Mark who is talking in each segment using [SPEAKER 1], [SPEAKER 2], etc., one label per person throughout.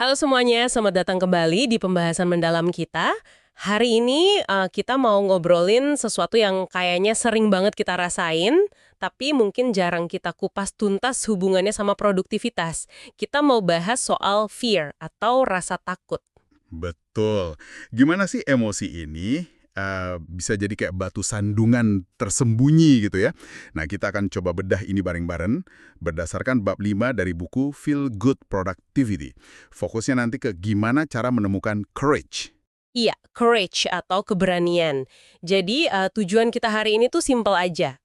[SPEAKER 1] Halo semuanya, selamat datang kembali di pembahasan mendalam kita. Hari ini kita mau ngobrolin sesuatu yang kayaknya sering banget kita rasain, tapi mungkin jarang kita kupas tuntas hubungannya sama produktivitas. Kita mau bahas soal fear atau rasa takut.
[SPEAKER 2] Betul. Gimana sih emosi ini bisa jadi kayak batu sandungan tersembunyi gitu ya. Nah, kita akan coba bedah ini bareng-bareng berdasarkan bab 5 dari buku Feel Good Productivity. Fokusnya nanti ke gimana cara menemukan courage.
[SPEAKER 1] Iya, courage atau keberanian. Jadi tujuan kita hari ini tuh simple aja.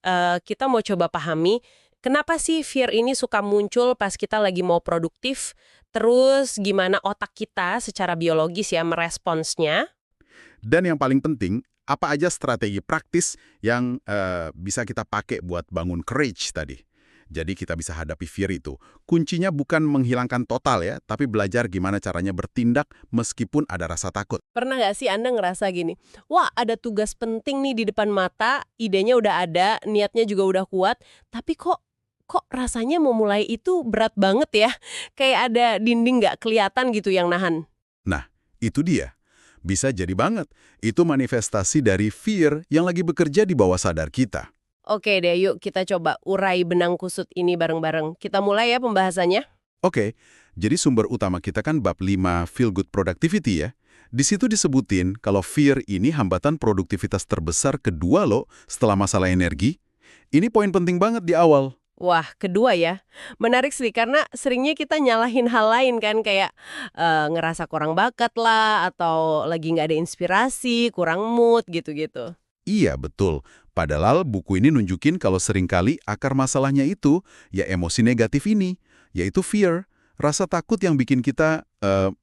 [SPEAKER 1] Kita mau coba pahami kenapa sih fear ini suka muncul pas kita lagi mau produktif, terus gimana otak kita secara biologis ya meresponsnya.
[SPEAKER 2] Dan yang paling penting, apa aja strategi praktis yang bisa kita pakai buat bangun courage tadi. Jadi kita bisa hadapi fear itu. Kuncinya bukan menghilangkan total ya, tapi belajar gimana caranya bertindak meskipun ada rasa takut.
[SPEAKER 1] Pernah nggak sih Anda ngerasa gini, wah ada tugas penting nih di depan mata, idenya udah ada, niatnya juga udah kuat, tapi kok rasanya memulai itu berat banget ya? Kayak ada dinding nggak kelihatan gitu yang nahan.
[SPEAKER 2] Nah, itu dia. Bisa jadi banget. Itu manifestasi dari fear yang lagi bekerja di bawah sadar kita.
[SPEAKER 1] Oke deh, yuk kita coba urai benang kusut ini bareng-bareng. Kita mulai ya pembahasannya.
[SPEAKER 2] Oke, jadi sumber utama kita kan bab 5 Feel Good Productivity ya. Di situ disebutin kalau fear ini hambatan produktivitas terbesar kedua loh setelah masalah energi. Ini poin penting banget di awal.
[SPEAKER 1] Wah, kedua ya. Menarik sih, karena seringnya kita nyalahin hal lain kan, kayak ngerasa kurang bakat lah, atau lagi nggak ada inspirasi, kurang mood, gitu-gitu.
[SPEAKER 2] Iya, betul. Padahal buku ini nunjukin kalau seringkali akar masalahnya itu ya emosi negatif ini, yaitu fear, rasa takut yang bikin kita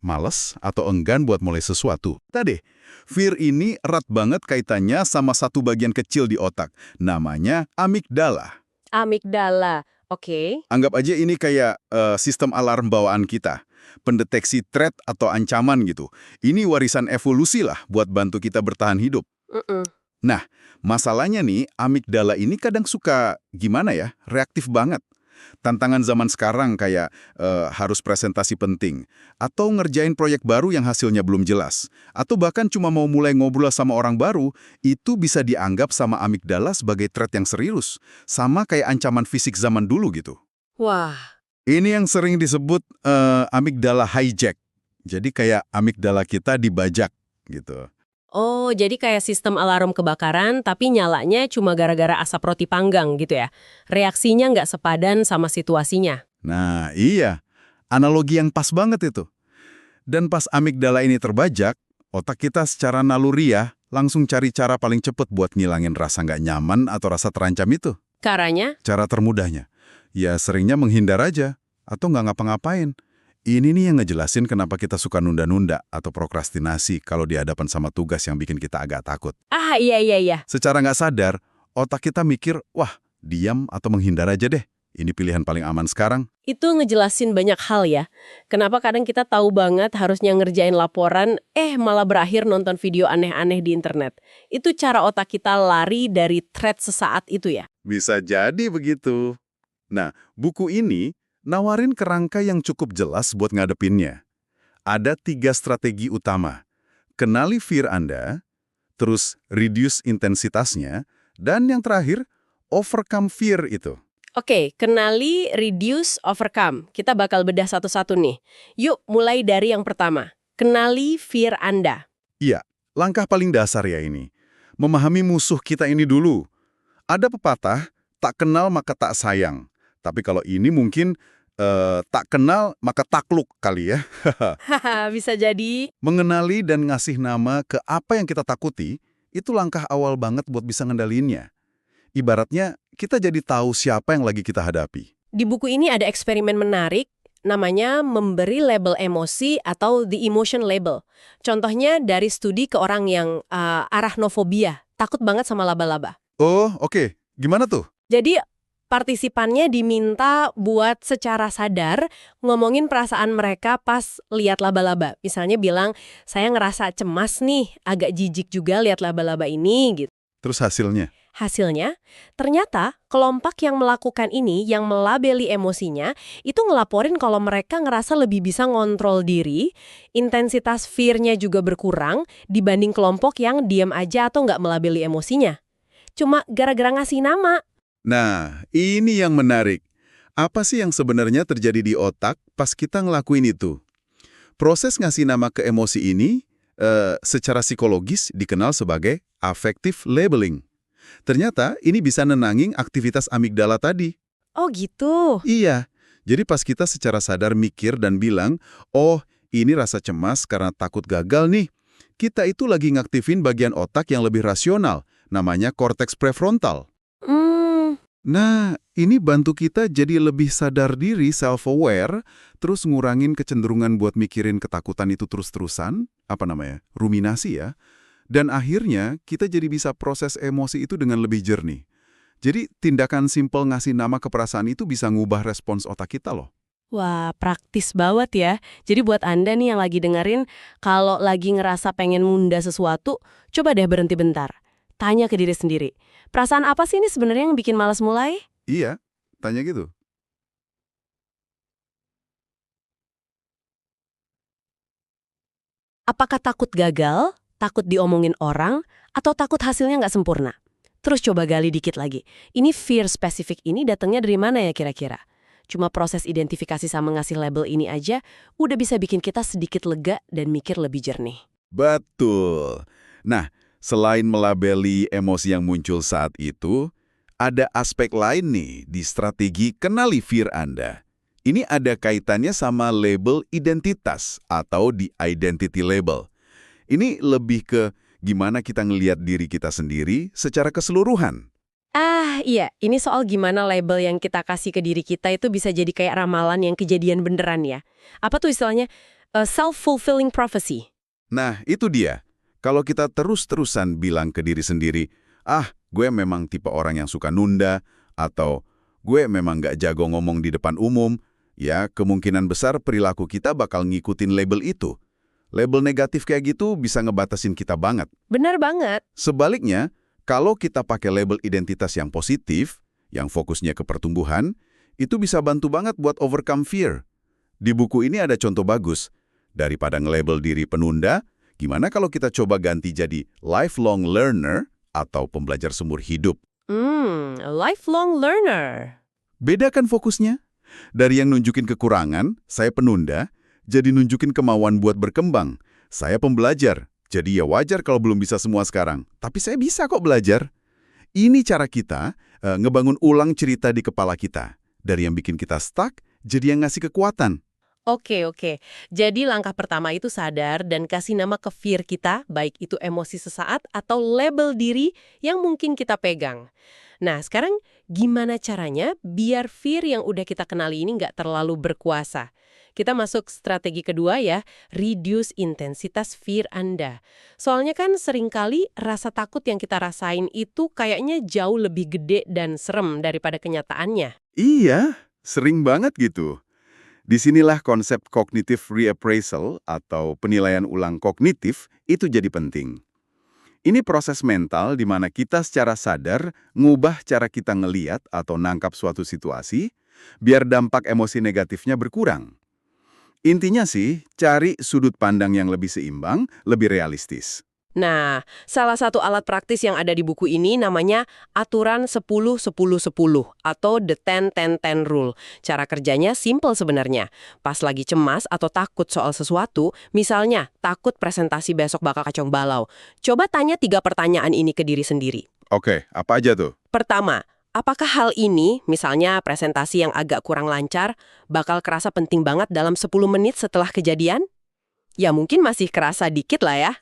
[SPEAKER 2] males atau enggan buat mulai sesuatu. Tadi, fear ini erat banget kaitannya sama satu bagian kecil di otak, namanya amigdala.
[SPEAKER 1] Amigdala, oke.
[SPEAKER 2] Anggap aja ini kayak sistem alarm bawaan kita, pendeteksi threat atau ancaman gitu. Ini warisan evolusi lah buat bantu kita bertahan hidup.
[SPEAKER 1] Mm-mm.
[SPEAKER 2] Nah, masalahnya nih, amigdala ini kadang suka, gimana ya, reaktif banget. Tantangan zaman sekarang kayak harus presentasi penting, atau ngerjain proyek baru yang hasilnya belum jelas, atau bahkan cuma mau mulai ngobrol sama orang baru, itu bisa dianggap sama amigdala sebagai threat yang serius, sama kayak ancaman fisik zaman dulu gitu.
[SPEAKER 1] Wah,
[SPEAKER 2] Ini yang sering disebut amigdala hijack. Jadi kayak amigdala kita dibajak gitu.
[SPEAKER 1] oh jadi kayak sistem alarm kebakaran, tapi nyalanya cuma gara-gara asap roti panggang gitu ya. Reaksinya nggak sepadan sama situasinya.
[SPEAKER 2] Nah, iya. Analogi yang pas banget itu. Dan pas amigdala ini terbajak, otak kita secara naluriah langsung cari cara paling cepat buat ngilangin rasa nggak nyaman atau rasa terancam itu.
[SPEAKER 1] Caranya?
[SPEAKER 2] Cara termudahnya, ya seringnya menghindar aja atau nggak ngapa-ngapain. Ini nih yang ngejelasin kenapa kita suka nunda-nunda atau prokrastinasi kalau di hadapan sama tugas yang bikin kita agak takut.
[SPEAKER 1] Ah, iya, iya, iya.
[SPEAKER 2] Secara nggak sadar, otak kita mikir, wah, diam atau menghindar aja deh. Ini pilihan paling aman sekarang.
[SPEAKER 1] Itu ngejelasin banyak hal ya. Kenapa kadang kita tahu banget harusnya ngerjain laporan, malah berakhir nonton video aneh-aneh di internet. Itu cara otak kita lari dari thread sesaat itu ya.
[SPEAKER 2] Bisa jadi begitu. Nah, buku ini nawarin kerangka yang cukup jelas buat ngadepinnya. Ada 3 strategi utama. Kenali fear Anda, terus reduce intensitasnya, dan yang terakhir, overcome fear itu.
[SPEAKER 1] Oke, kenali, reduce, overcome. Kita bakal bedah satu-satu nih. Yuk, mulai dari yang pertama. Kenali fear Anda.
[SPEAKER 2] Iya, langkah paling dasar ya ini. Memahami musuh kita ini dulu. Ada pepatah, tak kenal maka tak sayang. Tapi kalau ini mungkin tak kenal maka takluk kali ya.
[SPEAKER 1] Haha, bisa jadi.
[SPEAKER 2] Mengenali dan ngasih nama ke apa yang kita takuti, itu langkah awal banget buat bisa ngendalinnya. Ibaratnya, kita jadi tahu siapa yang lagi kita hadapi.
[SPEAKER 1] Di buku ini ada eksperimen menarik, namanya memberi label emosi atau the emotion label. Contohnya dari studi ke orang yang arachnofobia, takut banget sama laba-laba.
[SPEAKER 2] Oh, oke. Gimana tuh?
[SPEAKER 1] Jadi partisipannya diminta buat secara sadar ngomongin perasaan mereka pas lihat laba-laba. Misalnya bilang, saya ngerasa cemas nih, agak jijik juga lihat laba-laba ini gitu.
[SPEAKER 2] Terus hasilnya?
[SPEAKER 1] Hasilnya, ternyata kelompok yang melakukan ini, yang melabeli emosinya, itu ngelaporin kalau mereka ngerasa lebih bisa ngontrol diri, intensitas fear-nya juga berkurang dibanding kelompok yang diam aja atau nggak melabeli emosinya. Cuma gara-gara ngasih nama.
[SPEAKER 2] Nah, ini yang menarik. Apa sih yang sebenarnya terjadi di otak pas kita ngelakuin itu? Proses ngasih nama ke emosi ini secara psikologis dikenal sebagai affective labeling. Ternyata ini bisa nenangin aktivitas amigdala tadi.
[SPEAKER 1] Oh gitu.
[SPEAKER 2] Iya, jadi pas kita secara sadar mikir dan bilang, oh ini rasa cemas karena takut gagal nih, kita itu lagi ngaktifin bagian otak yang lebih rasional, namanya korteks prefrontal.
[SPEAKER 1] Hmm,
[SPEAKER 2] Nah, ini bantu kita jadi lebih sadar diri, self-aware, terus ngurangin kecenderungan buat mikirin ketakutan itu terus-terusan, ruminasi ya. Dan akhirnya kita jadi bisa proses emosi itu dengan lebih jernih. Jadi tindakan simpel ngasih nama ke perasaan itu bisa ngubah respons otak kita loh.
[SPEAKER 1] wah, praktis banget ya. Jadi buat Anda nih yang lagi dengerin, kalau lagi ngerasa pengen nunda sesuatu, coba deh berhenti bentar. Tanya ke diri sendiri, perasaan apa sih ini sebenarnya yang bikin malas mulai?
[SPEAKER 2] Iya, tanya gitu.
[SPEAKER 1] Apakah takut gagal, takut diomongin orang, atau takut hasilnya nggak sempurna? Terus coba gali dikit lagi. Ini fear spesifik ini datangnya dari mana ya kira-kira? Cuma proses identifikasi sama ngasih label ini aja udah bisa bikin kita sedikit lega dan mikir lebih jernih.
[SPEAKER 2] Betul. Nah, selain melabeli emosi yang muncul saat itu, ada aspek lain nih di strategi kenali fear Anda. Ini ada kaitannya sama label identitas atau di identity label. Ini lebih ke gimana kita ngelihat diri kita sendiri secara keseluruhan.
[SPEAKER 1] Ah, iya. Ini soal gimana label yang kita kasih ke diri kita itu bisa jadi kayak ramalan yang kejadian beneran ya. Apa tuh istilahnya? Self-fulfilling prophecy.
[SPEAKER 2] Nah, itu dia. Kalau kita terus-terusan bilang ke diri sendiri, gue memang tipe orang yang suka nunda, atau gue memang nggak jago ngomong di depan umum, ya kemungkinan besar perilaku kita bakal ngikutin label itu. Label negatif kayak gitu bisa ngebatasin kita banget.
[SPEAKER 1] Benar banget.
[SPEAKER 2] Sebaliknya, kalau kita pakai label identitas yang positif, yang fokusnya ke pertumbuhan, itu bisa bantu banget buat overcome fear. Di buku ini ada contoh bagus. Daripada nge-label diri penunda, gimana kalau kita coba ganti jadi lifelong learner atau pembelajar seumur hidup?
[SPEAKER 1] A lifelong learner.
[SPEAKER 2] Beda kan fokusnya? Dari yang nunjukin kekurangan, saya penunda, jadi nunjukin kemauan buat berkembang. Saya pembelajar, jadi ya wajar kalau belum bisa semua sekarang. Tapi saya bisa kok belajar. Ini cara kita ngebangun ulang cerita di kepala kita. Dari yang bikin kita stuck, jadi yang ngasih kekuatan.
[SPEAKER 1] Oke. Jadi langkah pertama itu sadar dan kasih nama ke fear kita, baik itu emosi sesaat atau label diri yang mungkin kita pegang. Nah, sekarang gimana caranya biar fear yang udah kita kenali ini nggak terlalu berkuasa? Kita masuk strategi kedua ya, reduce intensitas fear Anda. Soalnya kan seringkali rasa takut yang kita rasain itu kayaknya jauh lebih gede dan serem daripada kenyataannya.
[SPEAKER 2] Iya, sering banget gitu. Disinilah konsep cognitive reappraisal atau penilaian ulang kognitif itu jadi penting. Ini proses mental di mana kita secara sadar ngubah cara kita ngeliat atau nangkap suatu situasi biar dampak emosi negatifnya berkurang. Intinya sih, cari sudut pandang yang lebih seimbang, lebih realistis.
[SPEAKER 1] Nah, salah satu alat praktis yang ada di buku ini namanya aturan 10-10-10 atau the 10-10-10 rule. Cara kerjanya simple sebenarnya. Pas lagi cemas atau takut soal sesuatu, misalnya takut presentasi besok bakal kacau balau, coba tanya 3 pertanyaan ini ke diri sendiri.
[SPEAKER 2] Oke, apa aja tuh?
[SPEAKER 1] Pertama, apakah hal ini, misalnya presentasi yang agak kurang lancar, bakal kerasa penting banget dalam 10 menit setelah kejadian? Ya mungkin masih kerasa dikit lah ya.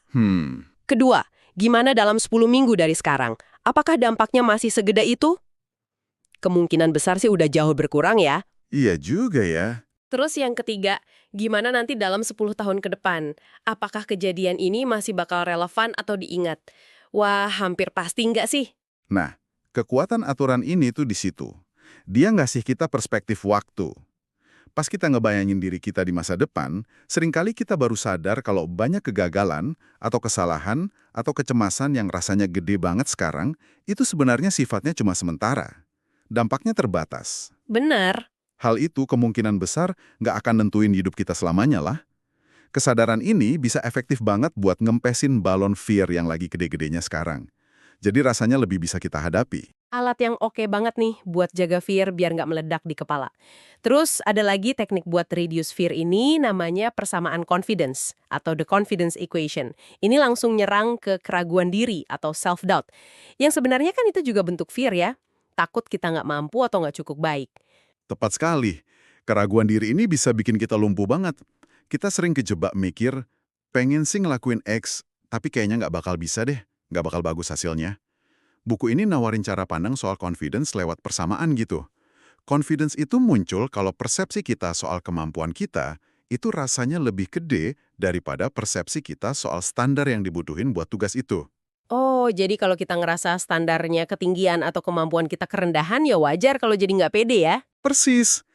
[SPEAKER 1] Kedua, gimana dalam 10 minggu dari sekarang? Apakah dampaknya masih segede itu? Kemungkinan besar sih udah jauh berkurang ya.
[SPEAKER 2] Iya juga ya.
[SPEAKER 1] Terus yang ketiga, gimana nanti dalam 10 tahun ke depan? Apakah kejadian ini masih bakal relevan atau diingat? Wah, hampir pasti nggak sih?
[SPEAKER 2] Nah, kekuatan aturan ini tuh di situ. Dia ngasih kita perspektif waktu. Pas kita ngebayangin diri kita di masa depan, seringkali kita baru sadar kalau banyak kegagalan, atau kesalahan, atau kecemasan yang rasanya gede banget sekarang, itu sebenarnya sifatnya cuma sementara. Dampaknya terbatas.
[SPEAKER 1] Benar.
[SPEAKER 2] Hal itu kemungkinan besar nggak akan nentuin hidup kita selamanya lah. Kesadaran ini bisa efektif banget buat ngempesin balon fear yang lagi gede-gedenya sekarang. Jadi rasanya lebih bisa kita hadapi.
[SPEAKER 1] Alat yang oke banget nih buat jaga fear biar nggak meledak di kepala. Terus ada lagi teknik buat reduce fear ini namanya persamaan confidence atau the confidence equation. Ini langsung nyerang ke keraguan diri atau self-doubt. Yang sebenarnya kan itu juga bentuk fear ya. Takut kita nggak mampu atau nggak cukup baik.
[SPEAKER 2] Tepat sekali. Keraguan diri ini bisa bikin kita lumpuh banget. Kita sering kejebak mikir, pengen sih ngelakuin X, tapi kayaknya nggak bakal bisa deh, nggak bakal bagus hasilnya. Buku ini nawarin cara pandang soal confidence lewat persamaan gitu. Confidence itu muncul kalau persepsi kita soal kemampuan kita itu rasanya lebih gede daripada persepsi kita soal standar yang dibutuhin buat tugas itu.
[SPEAKER 1] Oh, jadi kalau kita ngerasa standarnya ketinggian atau kemampuan kita kerendahan ya wajar kalau jadi nggak pede ya?
[SPEAKER 2] Persis.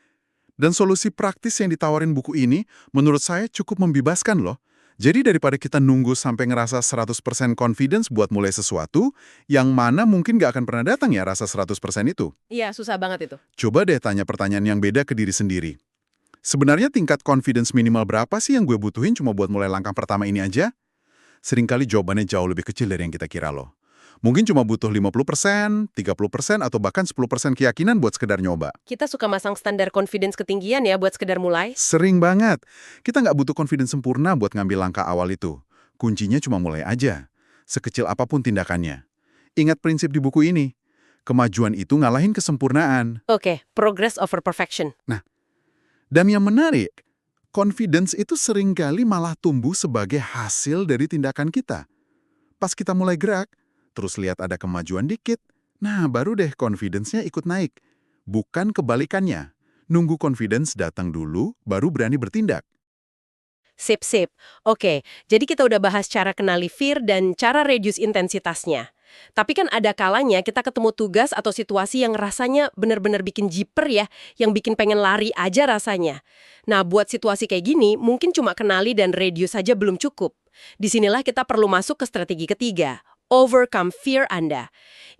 [SPEAKER 2] Dan solusi praktis yang ditawarin buku ini menurut saya cukup membebaskan loh. Jadi daripada kita nunggu sampai ngerasa 100% confidence buat mulai sesuatu, yang mana mungkin nggak akan pernah datang ya rasa 100% itu.
[SPEAKER 1] Iya, susah banget itu.
[SPEAKER 2] Coba deh tanya pertanyaan yang beda ke diri sendiri. Sebenarnya tingkat confidence minimal berapa sih yang gue butuhin cuma buat mulai langkah pertama ini aja? Seringkali jawabannya jauh lebih kecil dari yang kita kira loh. Mungkin cuma butuh 50%, 30%, atau bahkan 10% keyakinan buat sekedar nyoba.
[SPEAKER 1] Kita suka masang standar confidence ketinggian ya buat sekedar mulai.
[SPEAKER 2] Sering banget. Kita nggak butuh confidence sempurna buat ngambil langkah awal itu. Kuncinya cuma mulai aja. Sekecil apapun tindakannya. Ingat prinsip di buku ini. Kemajuan itu ngalahin kesempurnaan.
[SPEAKER 1] Oke, progress over perfection.
[SPEAKER 2] Dan yang menarik, confidence itu seringkali malah tumbuh sebagai hasil dari tindakan kita. Pas kita mulai gerak, terus lihat ada kemajuan dikit, nah baru deh confidence-nya ikut naik. Bukan kebalikannya. Nunggu confidence datang dulu, baru berani bertindak.
[SPEAKER 1] Sip, sip. Oke, jadi kita udah bahas cara kenali fear dan cara reduce intensitasnya. Tapi kan ada kalanya kita ketemu tugas atau situasi yang rasanya benar-benar bikin jiper ya, yang bikin pengen lari aja rasanya. Nah, buat situasi kayak gini, mungkin cuma kenali dan reduce saja belum cukup. Disinilah kita perlu masuk ke strategi ketiga, overcome fear Anda.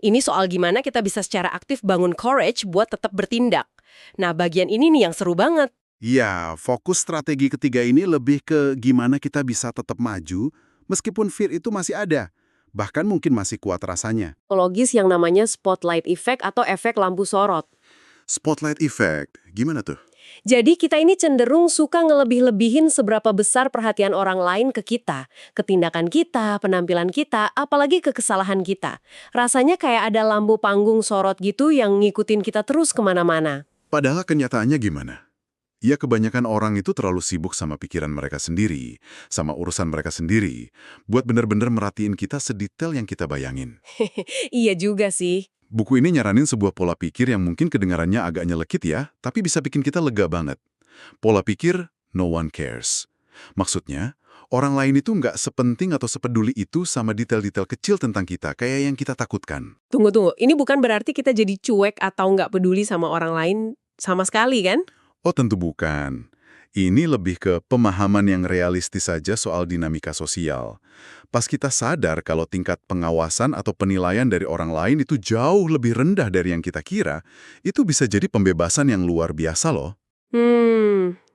[SPEAKER 1] Ini soal gimana kita bisa secara aktif bangun courage buat tetap bertindak. Nah, bagian ini nih yang seru banget.
[SPEAKER 2] Ya, fokus strategi ketiga ini lebih ke gimana kita bisa tetap maju, meskipun fear itu masih ada. Bahkan mungkin masih kuat rasanya.
[SPEAKER 1] Psikologis yang namanya spotlight effect atau efek lampu sorot.
[SPEAKER 2] Spotlight effect, gimana tuh?
[SPEAKER 1] Jadi kita ini cenderung suka ngelebih-lebihin seberapa besar perhatian orang lain ke kita, ke tindakan kita, penampilan kita, apalagi ke kesalahan kita. Rasanya kayak ada lampu panggung sorot gitu yang ngikutin kita terus kemana-mana.
[SPEAKER 2] Padahal kenyataannya gimana? Ya kebanyakan orang itu terlalu sibuk sama pikiran mereka sendiri, sama urusan mereka sendiri, buat benar-benar merhatiin kita sedetail yang kita bayangin.
[SPEAKER 1] Iya juga sih.
[SPEAKER 2] Buku ini nyaranin sebuah pola pikir yang mungkin kedengarannya agak nyelekit ya, tapi bisa bikin kita lega banget. Pola pikir, no one cares. Maksudnya, orang lain itu nggak sepenting atau sepeduli itu sama detail-detail kecil tentang kita, kayak yang kita takutkan.
[SPEAKER 1] Tunggu. Ini bukan berarti kita jadi cuek atau nggak peduli sama orang lain sama sekali kan?
[SPEAKER 2] Oh tentu bukan. Ini lebih ke pemahaman yang realistis saja soal dinamika sosial. Pas kita sadar kalau tingkat pengawasan atau penilaian dari orang lain itu jauh lebih rendah dari yang kita kira, itu bisa jadi pembebasan yang luar biasa loh.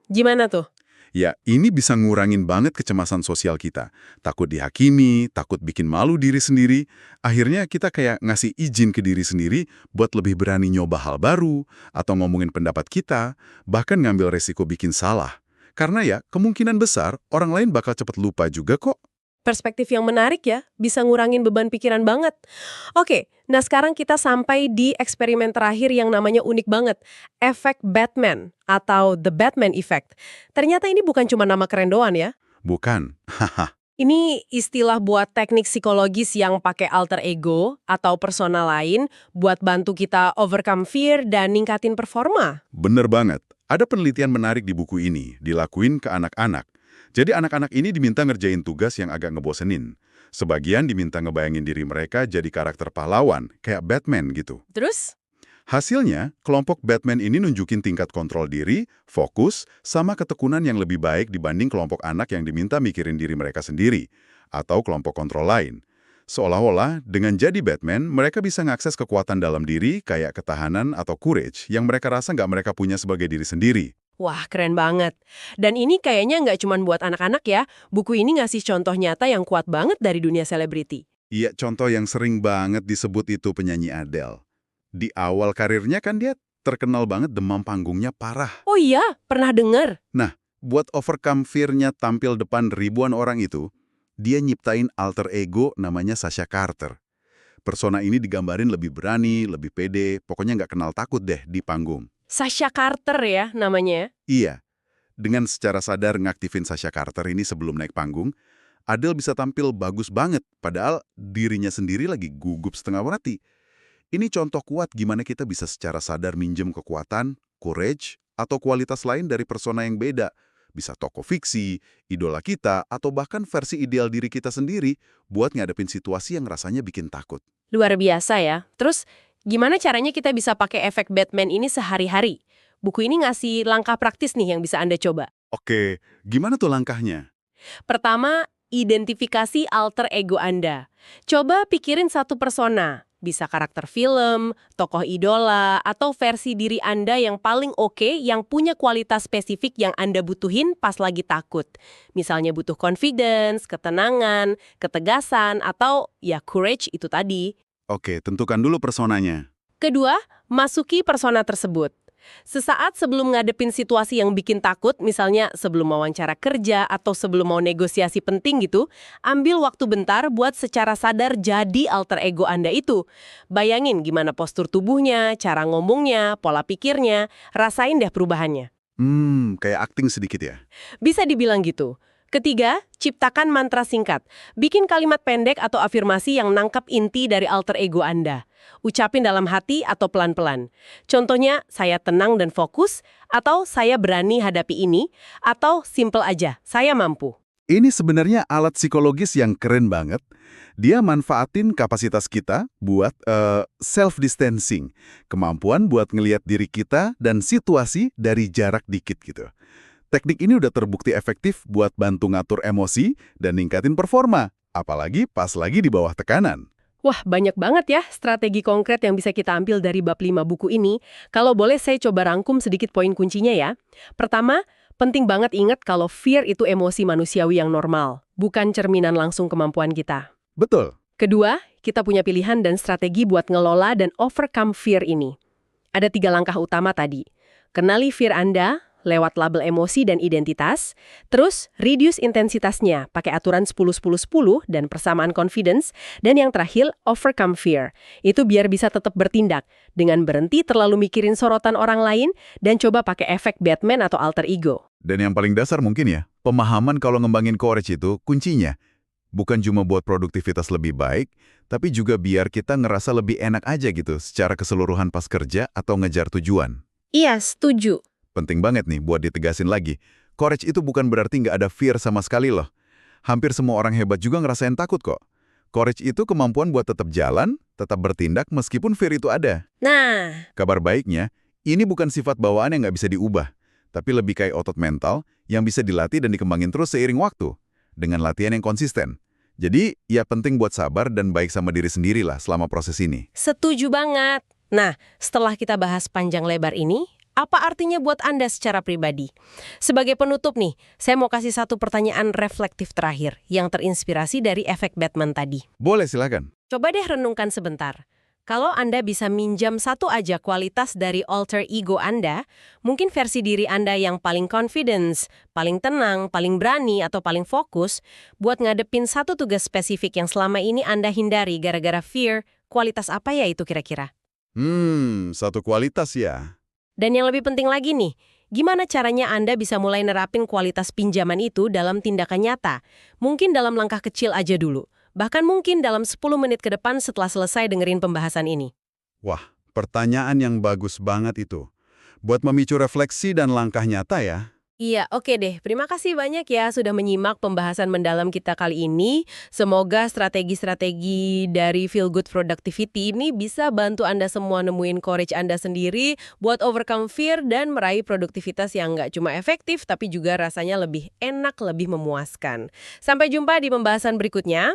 [SPEAKER 1] Gimana tuh?
[SPEAKER 2] Ya, ini bisa ngurangin banget kecemasan sosial kita. Takut dihakimi, takut bikin malu diri sendiri. Akhirnya kita kayak ngasih izin ke diri sendiri buat lebih berani nyoba hal baru, atau ngomongin pendapat kita, bahkan ngambil resiko bikin salah. Karena ya, kemungkinan besar orang lain bakal cepet lupa juga kok.
[SPEAKER 1] Perspektif yang menarik ya, bisa ngurangin beban pikiran banget. Oke, nah sekarang kita sampai di eksperimen terakhir yang namanya unik banget. Efek Batman atau The Batman Effect. Ternyata ini bukan cuma nama keren doang ya.
[SPEAKER 2] Bukan. Haha.
[SPEAKER 1] Ini istilah buat teknik psikologis yang pakai alter ego atau persona lain buat bantu kita overcome fear dan ningkatin performa.
[SPEAKER 2] Bener banget. Ada penelitian menarik di buku ini, dilakuin ke anak-anak. Jadi anak-anak ini diminta ngerjain tugas yang agak ngebosenin. Sebagian diminta ngebayangin diri mereka jadi karakter pahlawan, kayak Batman gitu.
[SPEAKER 1] Terus?
[SPEAKER 2] Hasilnya, kelompok Batman ini nunjukin tingkat kontrol diri, fokus, sama ketekunan yang lebih baik dibanding kelompok anak yang diminta mikirin diri mereka sendiri, atau kelompok kontrol lain. Seolah-olah, dengan jadi Batman, mereka bisa ngakses kekuatan dalam diri kayak ketahanan atau courage yang mereka rasa nggak mereka punya sebagai diri sendiri.
[SPEAKER 1] Wah, keren banget. Dan ini kayaknya nggak cuma buat anak-anak ya. Buku ini ngasih contoh nyata yang kuat banget dari dunia selebriti.
[SPEAKER 2] Iya, contoh yang sering banget disebut itu penyanyi Adele. Di awal karirnya kan dia terkenal banget demam panggungnya parah.
[SPEAKER 1] Oh iya, pernah dengar.
[SPEAKER 2] Nah, buat overcome fear-nya tampil depan ribuan orang itu, dia nyiptain alter ego namanya Sasha Carter. Persona ini digambarin lebih berani, lebih pede, pokoknya nggak kenal takut deh di panggung.
[SPEAKER 1] Sasha Carter ya namanya.
[SPEAKER 2] Iya, dengan secara sadar ngaktifin Sasha Carter ini sebelum naik panggung, Adele bisa tampil bagus banget, padahal dirinya sendiri lagi gugup setengah mati. Ini contoh kuat gimana kita bisa secara sadar minjem kekuatan, courage, atau kualitas lain dari persona yang beda. Bisa tokoh fiksi, idola kita, atau bahkan versi ideal diri kita sendiri buat ngadepin situasi yang rasanya bikin takut.
[SPEAKER 1] Luar biasa ya. Terus, gimana caranya kita bisa pakai efek Batman ini sehari-hari? Buku ini ngasih langkah praktis nih yang bisa Anda coba.
[SPEAKER 2] Oke, gimana tuh langkahnya?
[SPEAKER 1] Pertama, identifikasi alter ego Anda. Coba pikirin satu persona. Bisa karakter film, tokoh idola, atau versi diri Anda yang paling oke yang punya kualitas spesifik yang Anda butuhin pas lagi takut. Misalnya butuh confidence, ketenangan, ketegasan, atau ya courage itu tadi.
[SPEAKER 2] Oke, tentukan dulu personanya.
[SPEAKER 1] Kedua, masuki persona tersebut. Sesaat sebelum ngadepin situasi yang bikin takut, misalnya sebelum wawancara kerja atau sebelum mau negosiasi penting gitu, ambil waktu bentar buat secara sadar jadi alter ego Anda itu. Bayangin gimana postur tubuhnya, cara ngomongnya, pola pikirnya, rasain deh perubahannya.
[SPEAKER 2] Kayak akting sedikit ya?
[SPEAKER 1] Bisa dibilang gitu. Ketiga, ciptakan mantra singkat. Bikin kalimat pendek atau afirmasi yang nangkap inti dari alter ego Anda. Ucapin dalam hati atau pelan-pelan. Contohnya, saya tenang dan fokus, atau saya berani hadapi ini, atau simple aja, saya mampu.
[SPEAKER 2] Ini sebenarnya alat psikologis yang keren banget. Dia manfaatin kapasitas kita buat self-distancing. Kemampuan buat ngelihat diri kita dan situasi dari jarak dikit gitu. Teknik ini udah terbukti efektif buat bantu ngatur emosi dan ningkatin performa. Apalagi pas lagi di bawah tekanan.
[SPEAKER 1] Wah, banyak banget ya strategi konkret yang bisa kita ambil dari bab 5 buku ini. Kalau boleh saya coba rangkum sedikit poin kuncinya ya. Pertama, penting banget ingat kalau fear itu emosi manusiawi yang normal, bukan cerminan langsung kemampuan kita.
[SPEAKER 2] Betul.
[SPEAKER 1] Kedua, kita punya pilihan dan strategi buat ngelola dan overcome fear ini. Ada 3 langkah utama tadi. Kenali fear Anda lewat label emosi dan identitas, terus reduce intensitasnya pakai aturan 10-10-10 dan persamaan confidence, dan yang terakhir overcome fear. Itu biar bisa tetap bertindak dengan berhenti terlalu mikirin sorotan orang lain dan coba pakai efek Batman atau alter ego.
[SPEAKER 2] Dan yang paling dasar mungkin ya, pemahaman kalau ngembangin courage itu kuncinya. Bukan cuma buat produktivitas lebih baik, tapi juga biar kita ngerasa lebih enak aja gitu secara keseluruhan pas kerja atau ngejar tujuan.
[SPEAKER 1] Iya, setuju.
[SPEAKER 2] Penting banget nih buat ditegasin lagi. Courage itu bukan berarti nggak ada fear sama sekali loh. Hampir semua orang hebat juga ngerasain takut kok. Courage itu kemampuan buat tetap jalan, tetap bertindak meskipun fear itu ada.
[SPEAKER 1] Nah,
[SPEAKER 2] Kabar baiknya, ini bukan sifat bawaan yang nggak bisa diubah, tapi lebih kayak otot mental yang bisa dilatih dan dikembangin terus seiring waktu, dengan latihan yang konsisten. Jadi, ya penting buat sabar dan baik sama diri sendiri lah selama proses ini.
[SPEAKER 1] setuju banget. Nah, setelah kita bahas panjang lebar ini, apa artinya buat Anda secara pribadi? Sebagai penutup nih, saya mau kasih satu pertanyaan reflektif terakhir yang terinspirasi dari efek Batman tadi.
[SPEAKER 2] Boleh, silakan.
[SPEAKER 1] Coba deh renungkan sebentar. Kalau Anda bisa minjam satu aja kualitas dari alter ego Anda, mungkin versi diri Anda yang paling confidence, paling tenang, paling berani, atau paling fokus, buat ngadepin satu tugas spesifik yang selama ini Anda hindari gara-gara fear, kualitas apa ya itu kira-kira?
[SPEAKER 2] Satu kualitas ya.
[SPEAKER 1] Dan yang lebih penting lagi nih, gimana caranya Anda bisa mulai nerapin kualitas pinjaman itu dalam tindakan nyata? Mungkin dalam langkah kecil aja dulu. Bahkan mungkin dalam 10 menit ke depan setelah selesai dengerin pembahasan ini.
[SPEAKER 2] Wah, pertanyaan yang bagus banget itu. Buat memicu refleksi dan langkah nyata ya.
[SPEAKER 1] Iya, oke deh. Terima kasih banyak ya sudah menyimak pembahasan mendalam kita kali ini. Semoga strategi-strategi dari Feel Good Productivity ini bisa bantu Anda semua nemuin courage Anda sendiri buat overcome fear dan meraih produktivitas yang nggak cuma efektif, tapi juga rasanya lebih enak, lebih memuaskan. Sampai jumpa di pembahasan berikutnya.